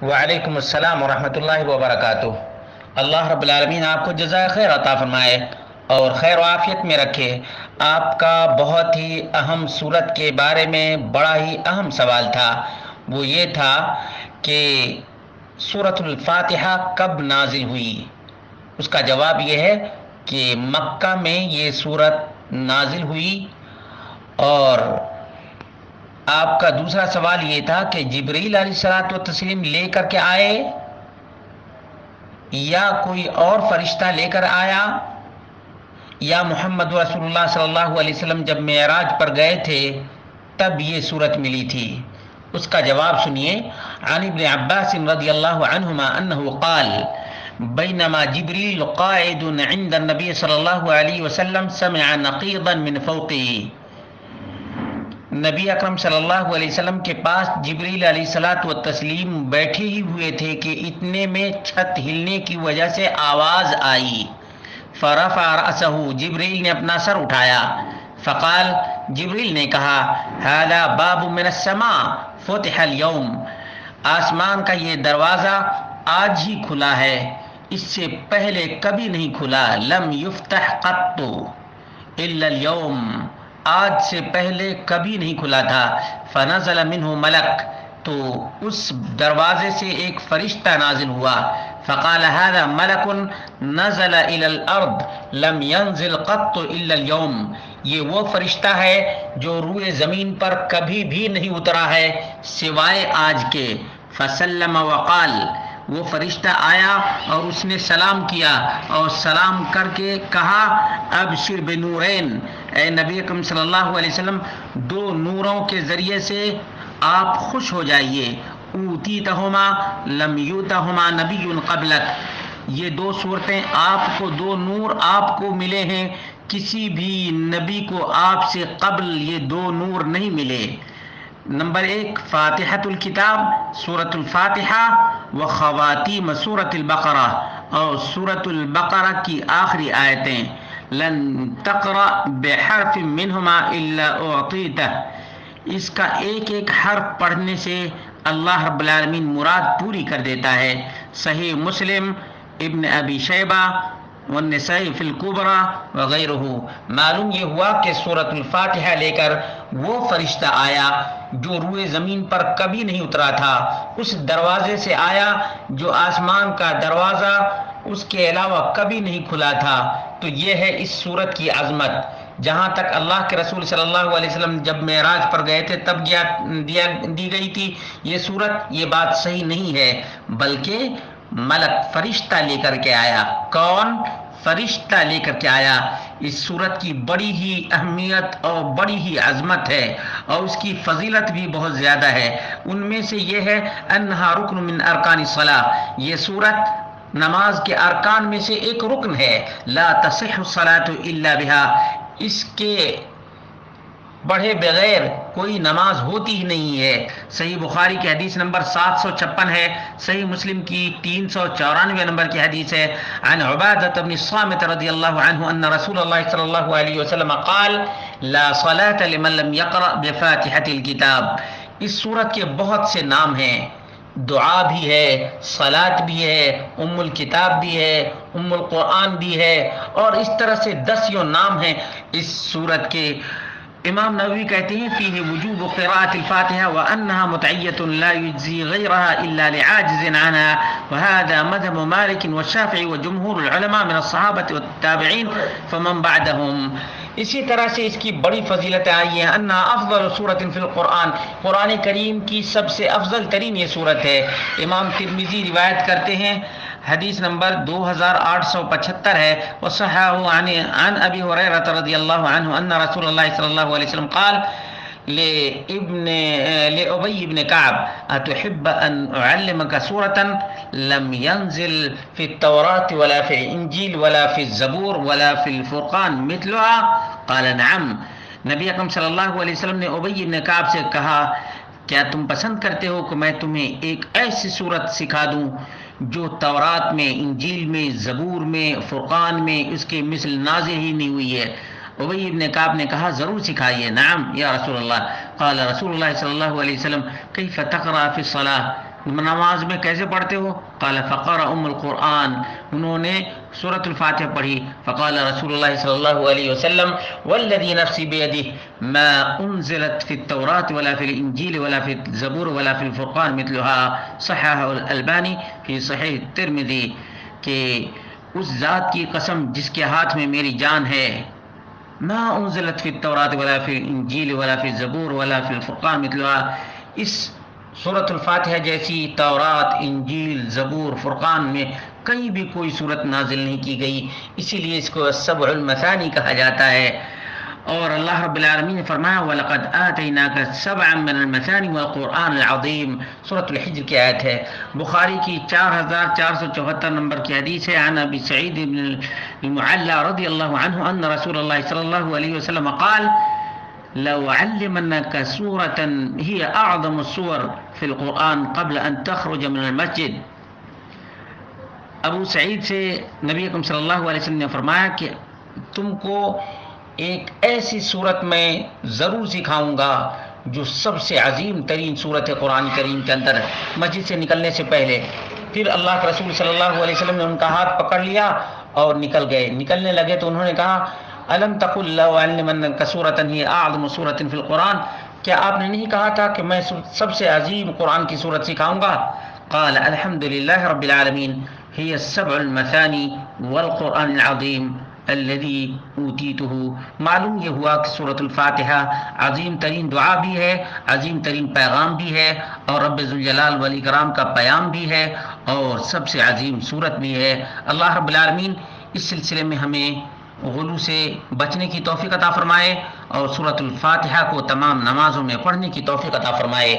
وعلیکم السلام ورحمۃ اللہ وبرکاتہ۔ اللہ رب العالمین آپ کو جزائے خیر عطا فرمائے اور خیر و عافیت میں رکھے۔ آپ کا بہت ہی اہم صورت کے بارے میں بڑا ہی اہم سوال تھا، وہ یہ تھا کہ سورۃ الفاتحہ کب نازل ہوئی۔ اس کا جواب یہ ہے کہ مکہ میں یہ سورت نازل ہوئی۔ اور آپ کا دوسرا سوال یہ تھا کہ جبرائیل علیہ الصلوۃ والتسلیم لے کر کے آئے یا کوئی اور فرشتہ لے کر آیا، یا محمد رسول اللہ صلی اللہ علیہ وسلم جب معراج پر گئے تھے تب یہ صورت ملی تھی۔ اس کا جواب سنیے۔ عن ابن عباس رضی اللہ عنہما انہ قال بینما جبریل قاعد عند النبی صلی اللہ علیہ وسلم سمع نقیضا من فوقه۔ نبی اکرم صلی اللہ علیہ وسلم کے پاس جبریل علیہ الصلوۃ والتسلیم بیٹھے ہی ہوئے تھے کہ اتنے میں چھت ہلنے کی وجہ سے آواز آئی۔ فرفع رأسہ، جبریل نے اپنا سر اٹھایا۔ فقال، جبریل نے کہا، ھذا باب من السماء فتح اليوم، آسمان کا یہ دروازہ آج ہی کھلا ہے، اس سے پہلے کبھی نہیں کھلا۔ لم یفتح قط الا اليوم، آج سے پہلے کبھی نہیں کھلا تھا۔ فنزل منہ ملک، تو اس دروازے سے ایک فرشتہ نازل ہوا۔ فقال هذا ملک نزل الى الارض لم ينزل قط الا اليوم، یہ وہ فرشتہ ہے جو روئے زمین پر کبھی بھی نہیں اترا ہے سوائے آج کے۔ فسلم وقال، وہ فرشتہ آیا اور اس نے سلام کیا اور سلام کر کے کہا، ابشر بنورین، اے نبی اکرم صلی اللہ علیہ وسلم دو نوروں کے ذریعے سے آپ خوش ہو جائیے۔ اوتیتہما لم یوتہما نبی قبلک، یہ دو صورتیں آپ کو، دو نور آپ کو ملے ہیں، کسی بھی نبی کو آپ سے قبل یہ دو نور نہیں ملے۔ نمبر 1، فاتحۃ الکتاب، سورۃ الفاتحہ و خواتیم سورۃ البقرہ، اور سورۃ البقرہ کی آخری آیتیں۔ لن تقرأ بحرف منہما الا اعطیتہ، اس کا ایک ایک حرف پڑھنے سے اللہ رب العالمین مراد پوری کر دیتا ہے۔ صحیح مسلم، ابن ابی شیبہ والنسائی فی الکبریٰ وغیرہ۔ معلوم یہ ہوا کہ سورۃ الفاتحہ لے کر وہ فرشتہ آیا جو روئے زمین پر کبھی نہیں اترا تھا، اس دروازے سے آیا جو آسمان کا دروازہ اس کے علاوہ کبھی نہیں کھلا تھا۔ تو یہ ہے اس سورت کی عظمت۔ جہاں تک اللہ کے رسول صلی اللہ علیہ وسلم جب معراج پر گئے تھے تب دی گئی تھی یہ سورت، یہ بات صحیح نہیں ہے، بلکہ ملک فرشتہ لے کر کے آیا۔ کون؟ فرشتہ لے کر کے آیا۔ اس سورت کی بڑی ہی اہمیت اور بڑی ہی عظمت ہے اور اس کی فضیلت بھی بہت زیادہ ہے۔ ان میں سے یہ ہے انہا رکن من ارکان الصلاۃ، یہ سورت نماز کے ارکان میں سے ایک رکن ہے۔ لا تصح الصلاۃ الا بها، اس کے پڑھے بغیر کوئی نماز ہوتی ہی نہیں ہے۔ صحیح بخاری کی حدیث نمبر 756 ہے، صحیح مسلم کی 394 نمبر کی حدیث ہے۔ عن عبادۃ بن الصامت رضی اللہ عنہ ان رسول اللہ صلی اللہ علیہ وسلم قال لا صلاة لمن لم يقرأ بفاتحة الکتاب۔ اس سورت کے بہت سے نام ہیں، دعا بھی ہے، صلاۃ بھی ہے، ام الکتاب بھی ہے، ام القرآن بھی ہے، اور اس طرح سے 10 نام ہیں اس سورت کے۔ امام نووی کہتے ہیں فیہ وجوب قراءة الفاتحة وانها متعیة لا یجزی غیرها الا لعاجز عنها، وهذا مذهب مالک والشافعی وجمہور العلماء من الصحابة والتابعین فمن بعدهم۔ اسی طرح سے اس کی بڑی فضیلتیں آئی ہیں۔ انها افضل سورة فی القرآن، قرآن کریم کی سب سے افضل ترین یہ سورت ہے۔ امام ترمذی روایت کرتے ہیں، حدیث نمبر 2875 ہے، وصححه عن ابی ہریرہ رضی اللہ عنہ ان رسول اللہ صلی اللہ علیہ وسلم قال لأبی بن کعب اتحب ان اعلمك سورة لم ينزل في التوراة ولا في الانجیل ولا في الزبور ولا في الفرقان مثلها قال نعم۔ نبی اکرم صلی اللہ علیہ وسلم نے ابی بن کعب سے کہا، کیا تم پسند کرتے ہو کہ میں تمہیں ایک ایسی سورت سکھا دوں جو تورات میں، انجیل میں، زبور میں، فرقان میں اس کے مثل نازل ہی نہیں ہوئی ہے؟ ابی بن کعب نے کہا، ضرور سکھائیے۔ نعم یا رسول اللہ۔ قال رسول اللہ صلی اللہ علیہ وسلم کیف تقرأ فی الصلاۃ، نماز میں کیسے پڑھتے ہو؟ قال فقرأ القرآن، انہوں نے سورۃ الفاتحہ پڑھی. فقال رسول اللہ صلی اللہ علیہ وسلم والذی نفسی بیدہ ما انزلت فی التوراۃ ولا فی الانجیل ولا فی الزبور ولا فی الفرقان مثلها صححہ الالبانی فی صحیح الترمذی، کہ اس ذات کی قسم جس کے ہاتھ میں میری جان ہے، ما انزلت فی التوراۃ ولا فی الانجیل ولا فی الزبور ولا فی الفرقان مثلها، اس سورۃ الفاتحہ جیسی تورات، انجیل، زبور، فرقان میں کہیں بھی کوئی صورت نازل نہیں کی گئی، اسی لیے اس کو السبع المثانی کہا جاتا ہے. اور اللہ رب العالمین نے فرمایا وَلَقَدْ آتَيْنَاكَ سَبْعًا مِّنَ الْمَثَانِ وَالْقُرْآنِ الْعَظِيمِ، سورۃ الحجر کی آیت ہے. بخاری کی 4474 نمبر کی حدیث ہے. عن ابی سعید بن المعلى رضی اللہ عنہ ان رسول اللہ صلی اللہ علیہ وسلم قال لو علمنك سورة هي أعظم السور في القرآن قبل أن تخرج من المسجد. ابو سعید سے نبی اکرم صلی اللہ علیہ وسلم نے فرمایا کہ تم کو ایک ایسی صورت میں ضرور سکھاؤں گا جو سب سے عظیم ترین صورت ہے قرآن کریم کے اندر، مسجد سے نکلنے سے پہلے. پھر اللہ کے رسول صلی اللہ علیہ وسلم نے ان کا ہاتھ پکڑ لیا اور نکل گئے. نکلنے لگے تو انہوں نے کہا الم تقل لو علمنک سورۃ ہی اعظم سورۃ فی القرآن، کیا آپ نے نہیں کہا تھا کہ میں سب سے عظیم قرآن کی صورت سکھاؤں گا؟ قال الحمد للہ رب العالمین ہی السبع المثانی والقرآن العظیم الذی اوتیتہ. معلوم یہ ہوا کہ سورۃ الفاتحہ عظیم ترین دعا بھی ہے، عظیم ترین پیغام بھی ہے، اور رب ذوالجلال والاکرام کا پیام بھی ہے، اور سب سے عظیم صورت بھی ہے. اللہ رب العالمین اس سلسلے میں ہمیں غلو سے بچنے کی توفیق عطا فرمائے اور سورۃ الفاتحہ کو تمام نمازوں میں پڑھنے کی توفیق عطا فرمائے.